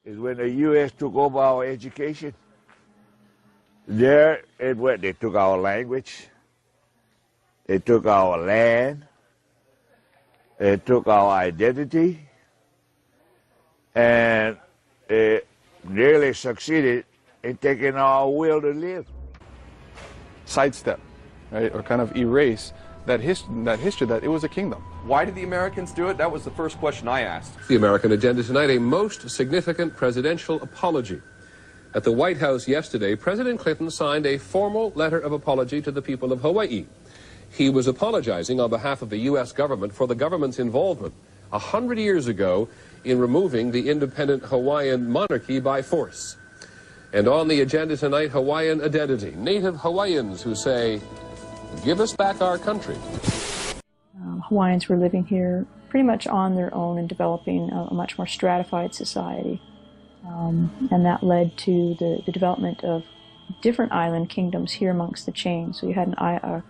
is when the U.S. took over our education. There it went. They took our language. They took our land. They took our identity. And they nearly succeeded in taking our will to live. Sidestep, right, or kind of erase that history that it was a kingdom. Why did the Americans do it? That was the first question I asked. The American agenda tonight, a most significant presidential apology. At the White House yesterday, President Clinton signed a formal letter of apology to the people of Hawaii. He was apologizing on behalf of the U.S. government for the government's involvement 100 years ago in removing the independent Hawaiian monarchy by force. And on the agenda tonight, Hawaiian identity. Native Hawaiians who say, give us back our country. Hawaiians were living here pretty much on their own and developing a much more stratified society. And that led to the development of different island kingdoms here amongst the chain. So you had a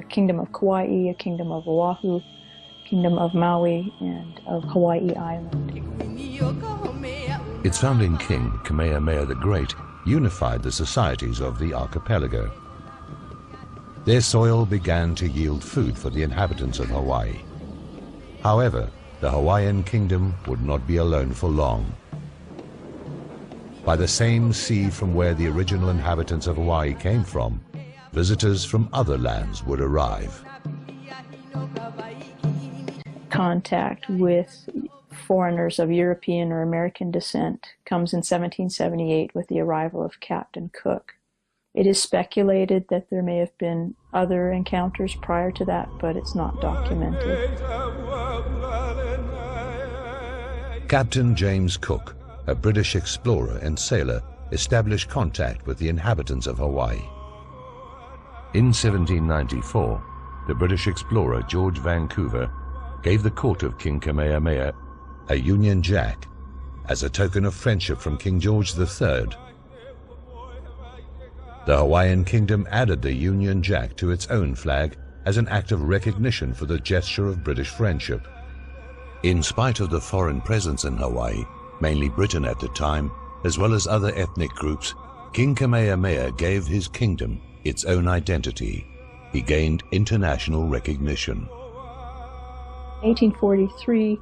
kingdom of Kauai, a kingdom of Oahu, kingdom of Maui, and of Hawaii Island. Its founding king, Kamehameha the Great, unified the societies of the archipelago. Their soil began to yield food for the inhabitants of Hawaii. However, the Hawaiian kingdom would not be alone for long. By the same sea from where the original inhabitants of Hawaii came from, visitors from other lands would arrive. Contact with foreigners of European or American descent comes in 1778 with the arrival of Captain Cook. It is speculated that there may have been other encounters prior to that, but it's not documented. Captain James Cook, a British explorer and sailor, established contact with the inhabitants of Hawaii. In 1794, the British explorer George Vancouver gave the court of King Kamehameha a Union Jack as a token of friendship from King George III. The Hawaiian kingdom added the Union Jack to its own flag as an act of recognition for the gesture of British friendship. In spite of the foreign presence in Hawaii, mainly Britain at the time, as well as other ethnic groups, King Kamehameha gave his kingdom its own identity. He gained international recognition. In 1843,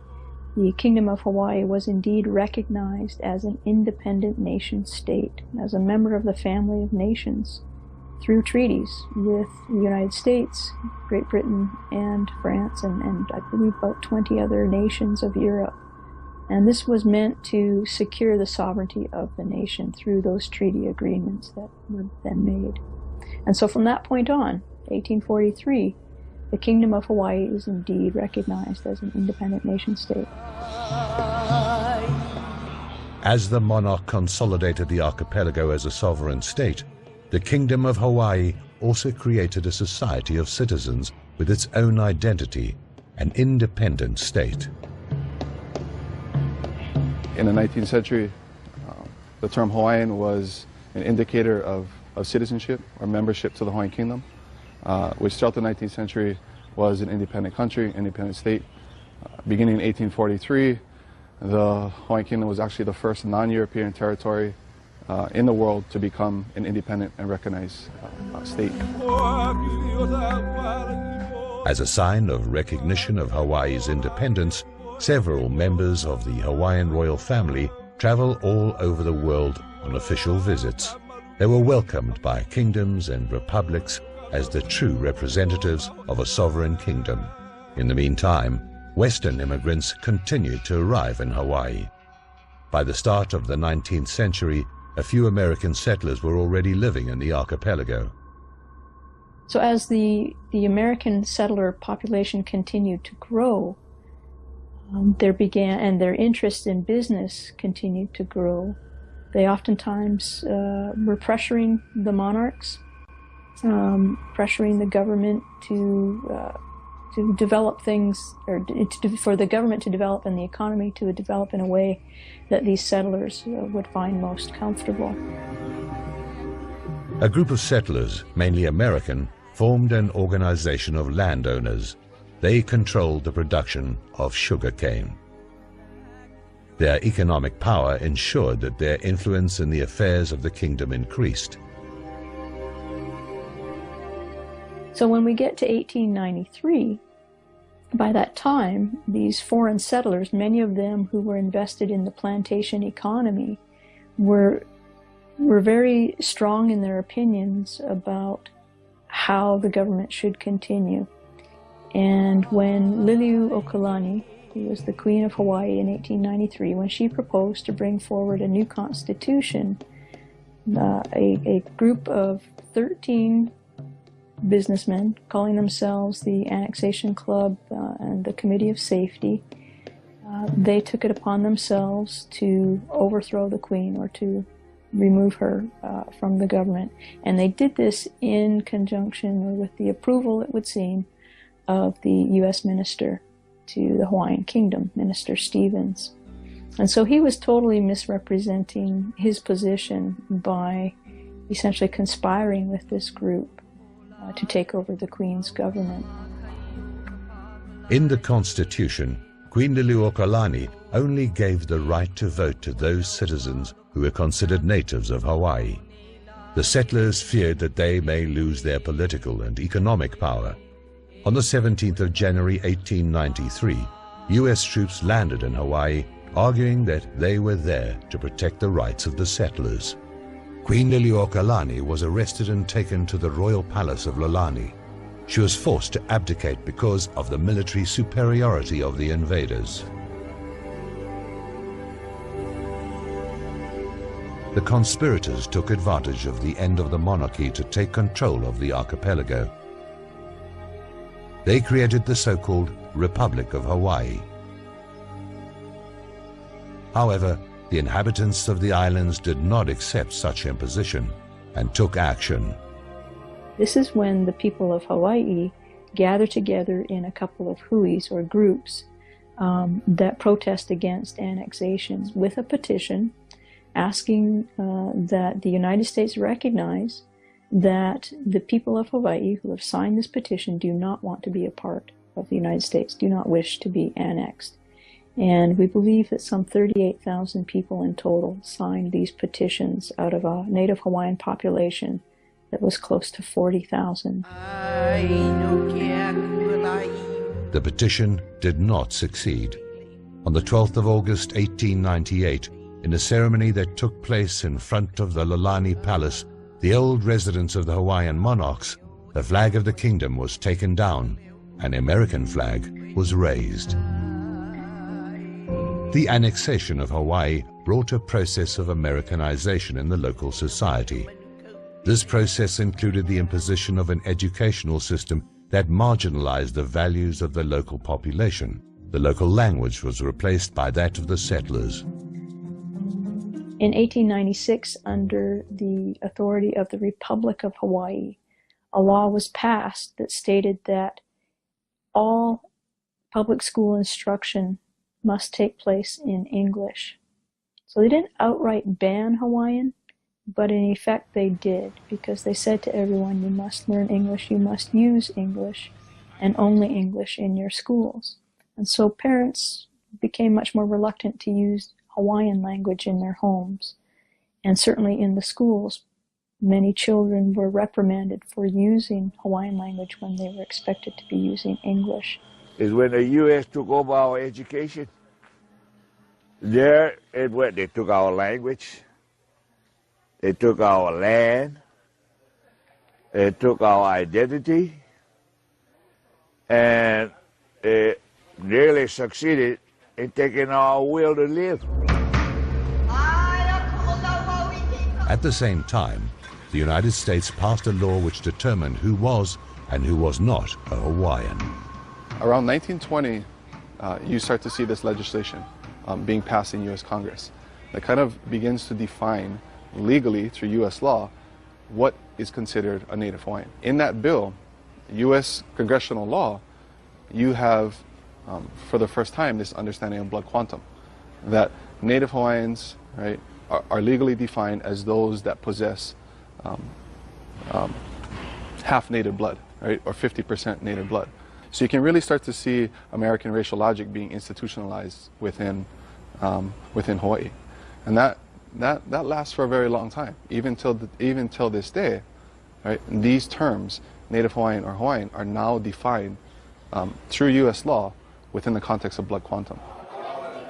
the Kingdom of Hawaii was indeed recognized as an independent nation-state, as a member of the family of nations, through treaties with the United States, Great Britain, and France, and I believe about 20 other nations of Europe. And this was meant to secure the sovereignty of the nation through those treaty agreements that were then made. And so from that point on, 1843, the Kingdom of Hawaii is indeed recognized as an independent nation-state. As the monarch consolidated the archipelago as a sovereign state, the Kingdom of Hawaii also created a society of citizens with its own identity, an independent state. In the 19th century, the term Hawaiian was an indicator of citizenship or membership to the Hawaiian Kingdom, which throughout the 19th century was an independent country, independent state. Beginning in 1843, the Hawaiian Kingdom was actually the first non-European territory in the world to become an independent and recognized state. As a sign of recognition of Hawaii's independence, several members of the Hawaiian royal family travel all over the world on official visits. They were welcomed by kingdoms and republics as the true representatives of a sovereign kingdom. In the meantime, Western immigrants continued to arrive in Hawaii. By the start of the 19th century, a few American settlers were already living in the archipelago. So as the American settler population continued to grow, their interest in business continued to grow. They oftentimes were pressuring the monarchs, pressuring the government to develop things, or for the government to develop and the economy to develop in a way that these settlers would find most comfortable. A group of settlers, mainly American, formed an organization of landowners. They controlled the production of sugar cane. Their economic power ensured that their influence in the affairs of the kingdom increased. So when we get to 1893, by that time, these foreign settlers, many of them who were invested in the plantation economy, were very strong in their opinions about how the government should continue. And when Liliuokalani, who was the Queen of Hawaii in 1893, when she proposed to bring forward a new constitution, a group of 13 businessmen, calling themselves the Annexation Club and the Committee of Safety, they took it upon themselves to overthrow the Queen, or to remove her from the government. And they did this in conjunction, or with the approval, it would seem, of the U.S. Minister to the Hawaiian Kingdom, Minister Stevens. And so he was totally misrepresenting his position by essentially conspiring with this group to take over the Queen's government. In the Constitution, Queen Liliuokalani only gave the right to vote to those citizens who were considered natives of Hawaii. The settlers feared that they may lose their political and economic power. On the 17th of January 1893, U.S. troops landed in Hawaii, arguing that they were there to protect the rights of the settlers. Queen Liliuokalani was arrested and taken to the royal palace of Lalani. She was forced to abdicate because of the military superiority of the invaders. The conspirators took advantage of the end of the monarchy to take control of the archipelago. They created the so-called Republic of Hawaii. However, the inhabitants of the islands did not accept such imposition and took action. This is when the people of Hawaii gather together in a couple of huis, or groups, that protest against annexations, with a petition asking that the United States recognize that the people of Hawaii who have signed this petition do not want to be a part of the United States, do not wish to be annexed. And we believe that some 38,000 people in total signed these petitions out of a Native Hawaiian population that was close to 40,000. The petition did not succeed. On the 12th of August 1898, in a ceremony that took place in front of the Lalani Palace, the old residence of the Hawaiian monarchs, the flag of the kingdom was taken down, an American flag was raised. The annexation of Hawaii brought a process of Americanization in the local society. This process included the imposition of an educational system that marginalized the values of the local population. The local language was replaced by that of the settlers. In 1896, under the authority of the Republic of Hawaii, a law was passed that stated that all public school instruction must take place in English. So they didn't outright ban Hawaiian, but in effect they did, because they said to everyone, you must learn English, you must use English, and only English in your schools. And so parents became much more reluctant to use Hawaiian language in their homes. And certainly in the schools, many children were reprimanded for using Hawaiian language when they were expected to be using English. Is when the U.S. took over our education. There it went, they took our language, they took our land, they took our identity, and it nearly succeeded in taking our will to live. At the same time, the United States passed a law which determined who was and who was not a Hawaiian. Around 1920, you start to see this legislation being passed in U.S. Congress that kind of begins to define legally through U.S. law what is considered a Native Hawaiian. In that bill, U.S. congressional law, you have for the first time this understanding of blood quantum, that Native Hawaiians, right, are legally defined as those that possess half native blood, right, or 50% native blood. So you can really start to see American racial logic being institutionalized within within Hawaii. And that lasts for a very long time, even till this day. Right? And these terms, Native Hawaiian or Hawaiian, are now defined through U.S. law within the context of blood quantum.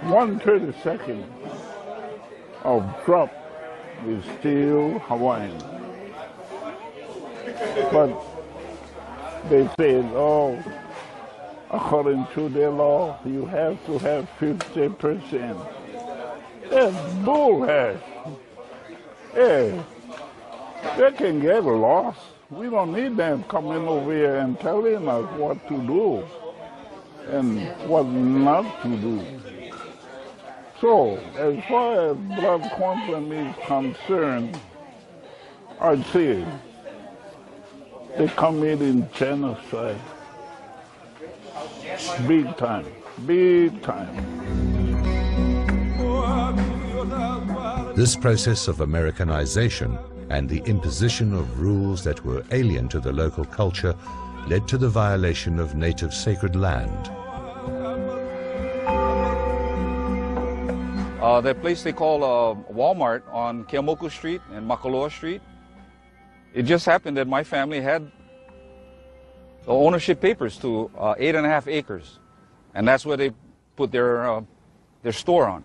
1/32 of drop is still Hawaiian. But they said, oh, according to their law, you have to have 50%. That's bullhead. Hey, they can get lost. We don't need them coming over here and telling us what to do and what not to do. So, as far as blood quantum is concerned, I'd say they committed genocide. Big time, big time. This process of Americanization and the imposition of rules that were alien to the local culture led to the violation of native sacred land. That place they call Walmart on Keamoku Street and Makaloa Street, it just happened that my family had the ownership papers to 8.5 acres, and that's where they put their store on.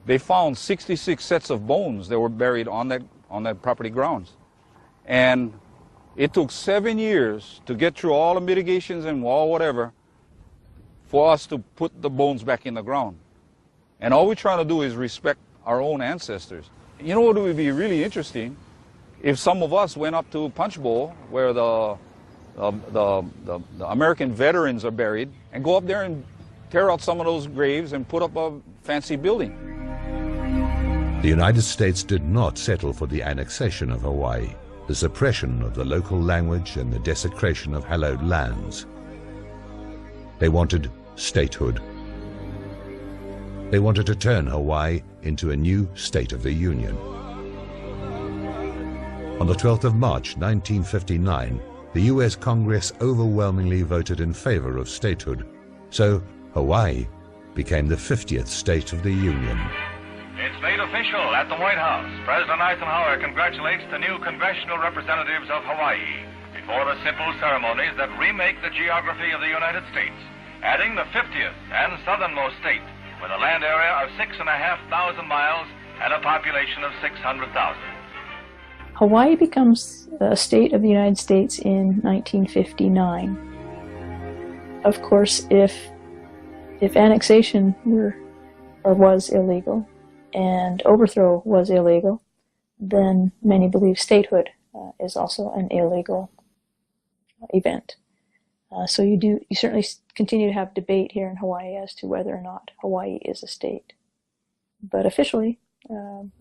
They found 66 sets of bones that were buried on that property grounds, and it took 7 years to get through all the mitigations and all whatever for us to put the bones back in the ground. And all we're trying to do is respect our own ancestors. You know what would be really interesting? If some of us went up to Punch Bowl, where the American veterans are buried, and go up there and tear out some of those graves and put up a fancy building. The United States did not settle for the annexation of Hawaii, the suppression of the local language and the desecration of hallowed lands. They wanted statehood. They wanted to turn Hawaii into a new state of the Union. On the 12th of March 1959, the U.S. Congress overwhelmingly voted in favor of statehood, so Hawaii became the 50th state of the Union. It's made official at the White House. President Eisenhower congratulates the new congressional representatives of Hawaii before the simple ceremonies that remake the geography of the United States, adding the 50th and southernmost state with a land area of 6,500 miles and a population of 600,000. Hawaii becomes a state of the United States in 1959. Of course, if annexation was illegal and overthrow was illegal, then many believe statehood is also an illegal event. So you certainly continue to have debate here in Hawaii as to whether or not Hawaii is a state. But officially,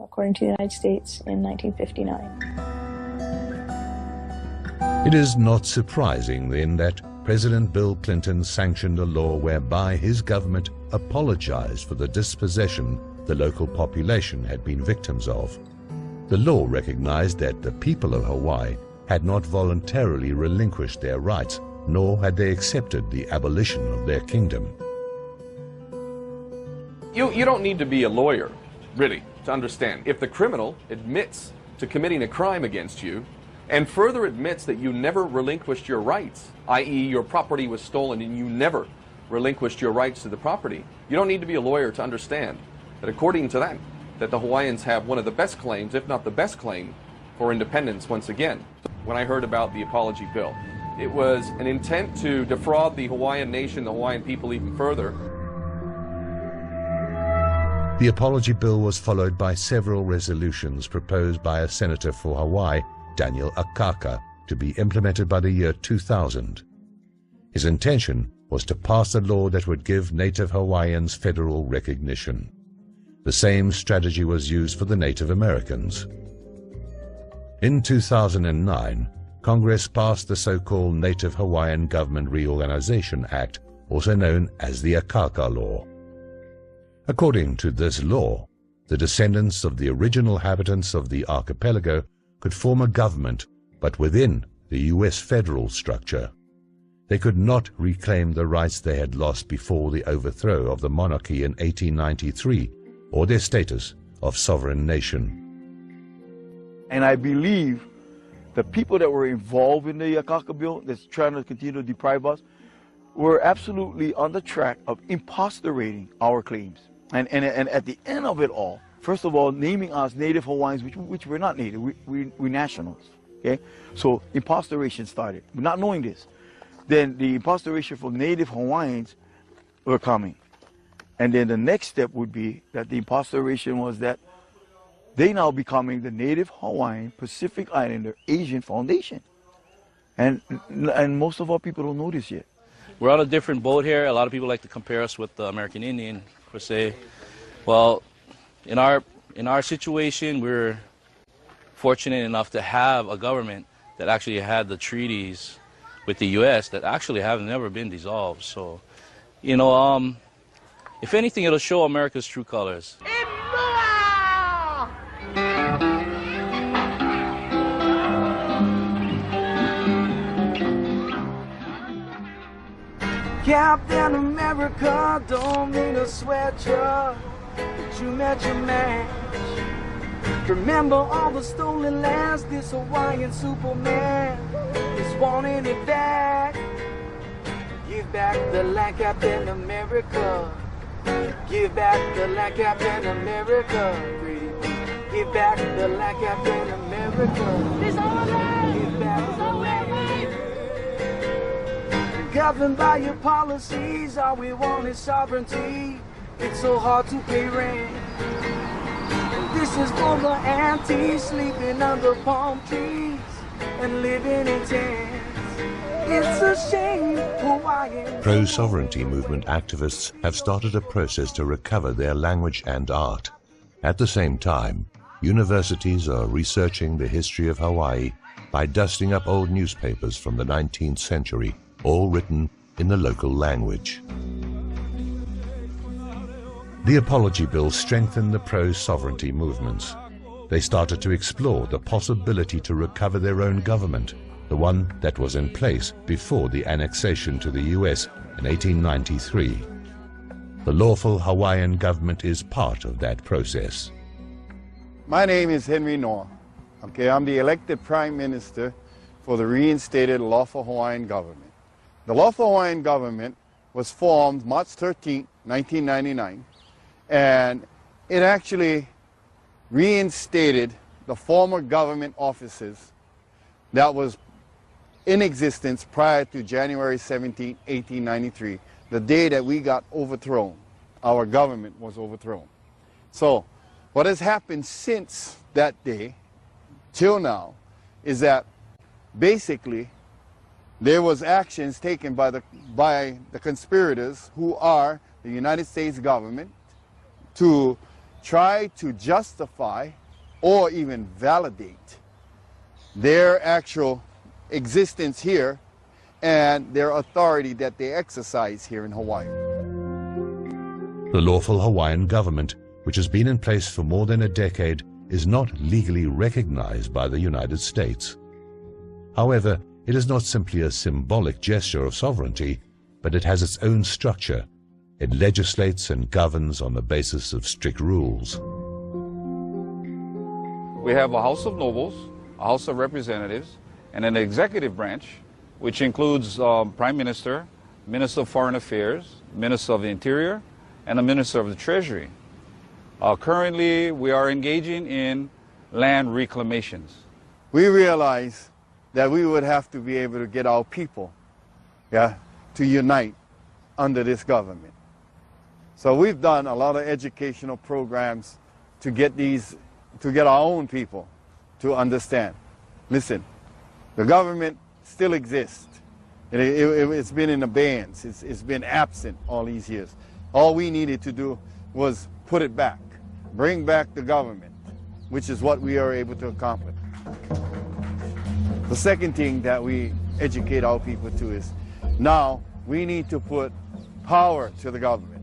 according to the United States, in 1959. It is not surprising then that President Bill Clinton sanctioned a law whereby his government apologized for the dispossession the local population had been victims of. The law recognized that the people of Hawaii had not voluntarily relinquished their rights, nor had they accepted the abolition of their kingdom. You don't need to be a lawyer, really, to understand. If the criminal admits to committing a crime against you and further admits that you never relinquished your rights, i.e. your property was stolen and you never relinquished your rights to the property, you don't need to be a lawyer to understand that according to that the Hawaiians have one of the best claims, if not the best claim, for independence once again. When I heard about the apology bill, it was an intent to defraud the Hawaiian nation, the Hawaiian people even further. The apology bill was followed by several resolutions proposed by a senator for Hawaii, Daniel Akaka, to be implemented by the year 2000. His intention was to pass a law that would give Native Hawaiians federal recognition. The same strategy was used for the Native Americans. In 2009, Congress passed the so-called Native Hawaiian Government Reorganization Act, also known as the Akaka Law. According to this law, the descendants of the original inhabitants of the archipelago could form a government, but within the U.S. federal structure. they could not reclaim the rights they had lost before the overthrow of the monarchy in 1893 or their status of sovereign nation. And I believe the people that were involved in the Akaka Bill that's trying to continue to deprive us were absolutely on the track of imposterating our claims. And at the end of it all, first of all, naming us Native Hawaiians, which we're not Native, we're nationals. Okay? So imposteration started. Not knowing this, then the imposteration for Native Hawaiians were coming. And then the next step would be that the imposteration was that they now becoming the Native Hawaiian Pacific Islander Asian Foundation. And most of our people don't know this yet. We're on a different boat here. A lot of people like to compare us with the American Indian, per se. Well, in our situation, we're fortunate enough to have a government that actually had the treaties with the U.S. that actually have never been dissolved. So, you know, if anything, it'll show America's true colors. Captain America don't mean to sweat you, but you met your match. Remember all the stolen lands, this Hawaiian Superman is wanting it back. Give back the land, Captain America. Give back the land, Captain America. Give back the land, Captain America. It's all right. Give back the land. Governed by your policies, all we want is sovereignty. It's so hard to pay rent. And this is for the aunties sleeping under palm trees and living in tents. It's a shame, Hawaiian. Pro-sovereignty movement activists have started a process to recover their language and art. At the same time, universities are researching the history of Hawaii by dusting up old newspapers from the 19th century, all written in the local language. The Apology Bill strengthened the pro-sovereignty movements. They started to explore the possibility to recover their own government, the one that was in place before the annexation to the US in 1893. The lawful Hawaiian government is part of that process. My name is Henry Noah. Okay, I'm the elected Prime Minister for the reinstated lawful Hawaiian government. The lawful Hawaiian government was formed March 13, 1999, and it actually reinstated the former government offices that was in existence prior to January 17, 1893, the day that we got overthrown. Our government was overthrown. So what has happened since that day till now is that basically there was actions taken by the conspirators, who are the United States government, to try to justify or even validate their actual existence here and their authority that they exercise here in Hawaii. The lawful Hawaiian government, which has been in place for more than a decade, is not legally recognized by the United States. However, it is not simply a symbolic gesture of sovereignty, but it has its own structure. It legislates and governs on the basis of strict rules. We have a House of Nobles, a House of Representatives, and an executive branch, which includes Prime Minister, Minister of Foreign Affairs, Minister of the Interior, and the Minister of the Treasury. Currently, we are engaging in land reclamations. We realize that we would have to be able to get our people, to unite under this government. So we've done a lot of educational programs to get our own people to understand. Listen, the government still exists. It's been in abeyance. It's been absent all these years. All we needed to do was put it back, bring back the government, which is what we are able to accomplish. The second thing that we educate our people to is now we need to put power to the government.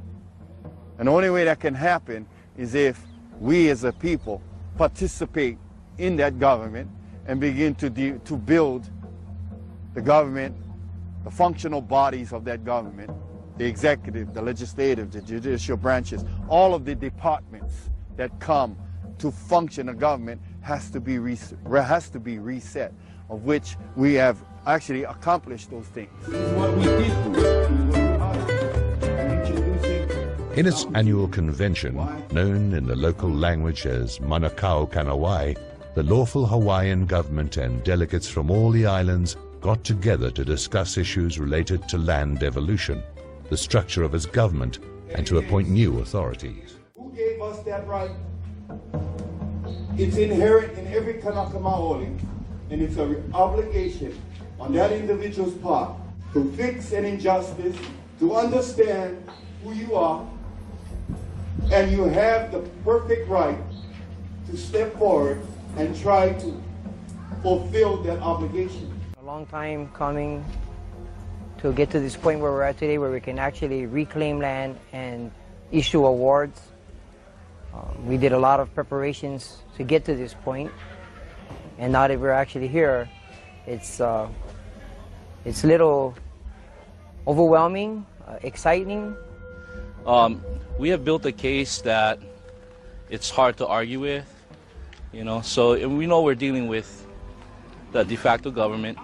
And the only way that can happen is if we as a people participate in that government and begin to build the government the functional bodies of that government, the executive, the legislative, the judicial branches, all of the departments that come to function a government has to be reset, of which we have actually accomplished those things. This is what we did do. In its annual convention, known in the local language as Manukau Kanawai, the lawful Hawaiian government and delegates from all the islands got together to discuss issues related to land devolution, the structure of its government, and to appoint new authorities. Who gave us that right? It's inherent in every Kanaka Maoli, and it's an obligation on that individual's part to fix an injustice, to understand who you are, and you have the perfect right to step forward and try to fulfill that obligation. A long time coming to get to this point where we're at today, where we can actually reclaim land and issue awards. We did a lot of preparations to get to this point, and now that we're actually here, it's a little overwhelming, exciting. We have built a case that it's hard to argue with, you know. So we know we're dealing with the de facto government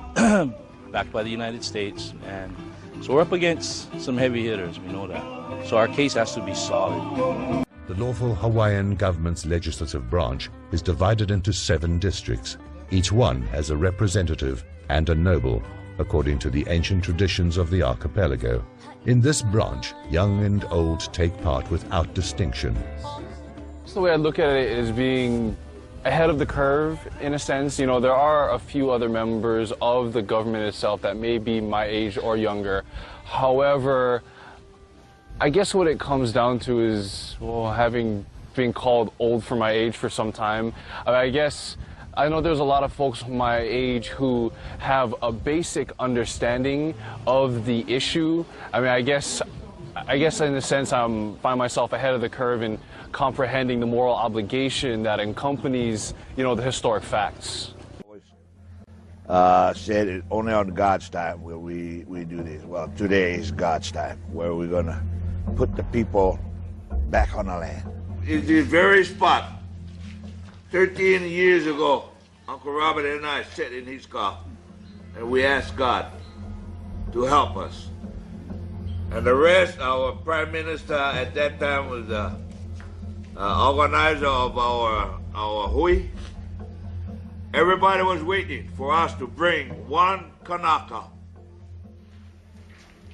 backed by the United States, and so we're up against some heavy hitters. We know that. So our case has to be solid. The lawful Hawaiian government's legislative branch is divided into 7 districts. Each one has a representative and a noble, according to the ancient traditions of the archipelago. In this branch, young and old take part without distinction. So the way I look at it is being ahead of the curve, in a sense. You know, there are a few other members of the government itself that may be my age or younger. However, I guess what it comes down to is, well, having been called old for my age for some time, I know there's a lot of folks my age who have a basic understanding of the issue. I guess in a sense I find myself ahead of the curve in comprehending the moral obligation that accompanies, you know, the historic facts. Said it only on God's time will we do this. Well, today is God's time, where we're going to put the people back on the land. It's this very spot. 13 years ago, Uncle Robert and I sat in his car, and we asked God to help us. And the rest, our Prime Minister at that time was the organizer of our hui. Everybody was waiting for us to bring one Kanaka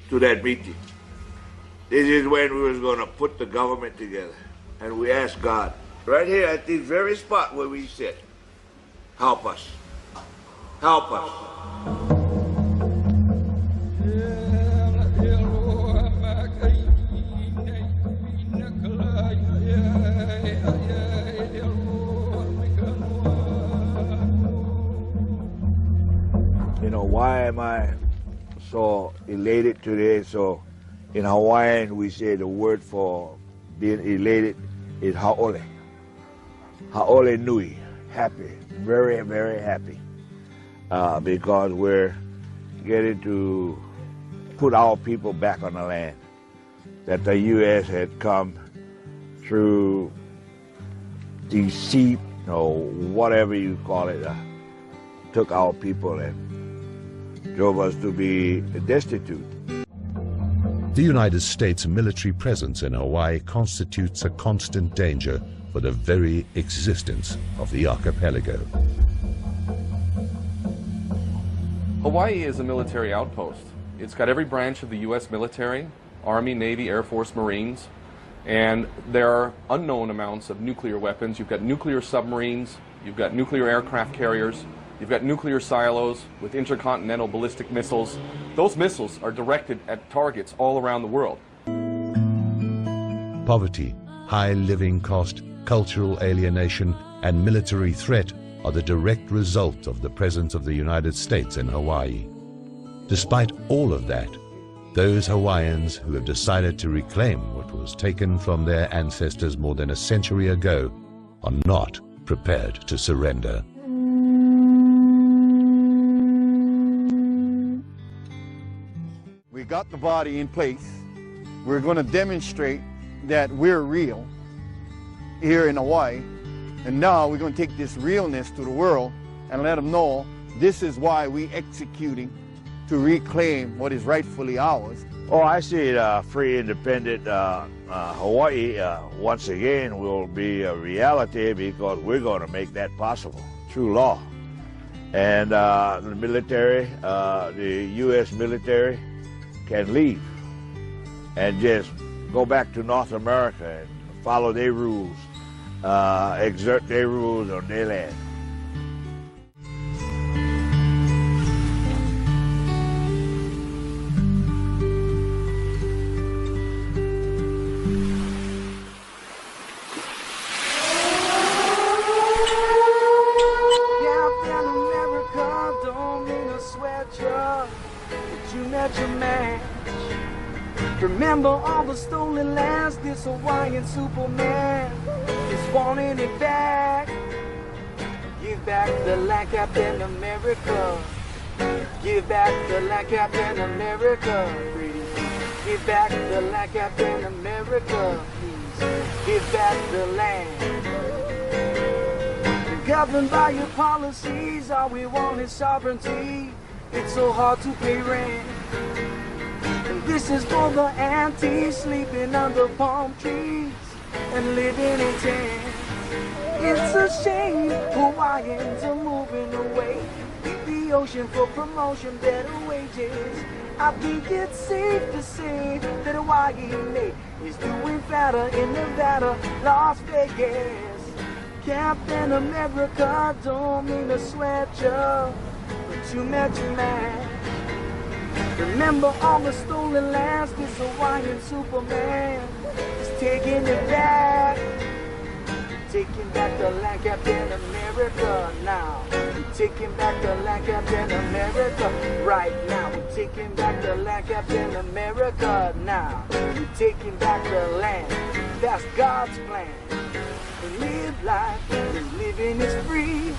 to that meeting. This is when we was going to put the government together. And we asked God, right here at this very spot where we sit, help us. Help us. You know, why am I so elated today? So in Hawaiian, we say the word for being elated is ha'ole. Ha'ole nui, happy, very, very happy. Because we're getting to put our people back on the land that the U.S. had come through deceit or whatever you call it, took our people and drove us to be destitute. The United States military presence in Hawaii constitutes a constant danger for the very existence of the archipelago. Hawaii is a military outpost. It's got every branch of the U.S. military, Army, Navy, Air Force, Marines, and there are unknown amounts of nuclear weapons. You've got nuclear submarines, you've got nuclear aircraft carriers, you've got nuclear silos with intercontinental ballistic missiles. Those missiles are directed at targets all around the world. Poverty, high living cost, cultural alienation, and military threat are the direct result of the presence of the United States in Hawaii. Despite all of that, those Hawaiians who have decided to reclaim what was taken from their ancestors more than a century ago are not prepared to surrender. We got the body in place. We're going to demonstrate that we're real here in Hawaii. And now we're going to take this realness to the world and let them know this is why we executing to reclaim what is rightfully ours. Oh, I see it, free, independent Hawaii once again will be a reality because we're going to make that possible through law. And the military, the U.S. military can leave and just go back to North America and follow their rules, exert their rules on their land. Remember all the stolen lands, this Hawaiian Superman is wanting it back. Give back the land, Captain America. Give back the land, Captain America. Please. Give back the land, Captain America. Please. Give back the land. You're governed by your policies, all we want is sovereignty. It's so hard to pay rent. This is for the aunties sleeping under palm trees and living in tents. It's a shame Hawaiians are moving away. Leave the ocean for promotion, better wages. I think it's safe to say that Hawaii is doing better in Nevada, Las Vegas. Captain America, don't mean to sweat you, but you met your man. Remember all the stolen lands, this Hawaiian Superman is taking it back. Taking back the land, Captain America, now. We're taking back the land, Captain America, right now. We're taking back the land, Captain America, now. We're taking back the land, that's God's plan. To live life, living is free.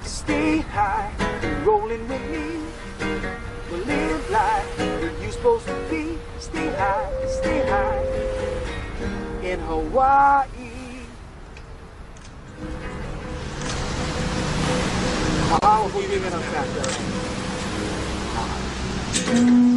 Stay high, rolling with me. Live life where you supposed to be. Stay high in Hawaii. How are we living on that?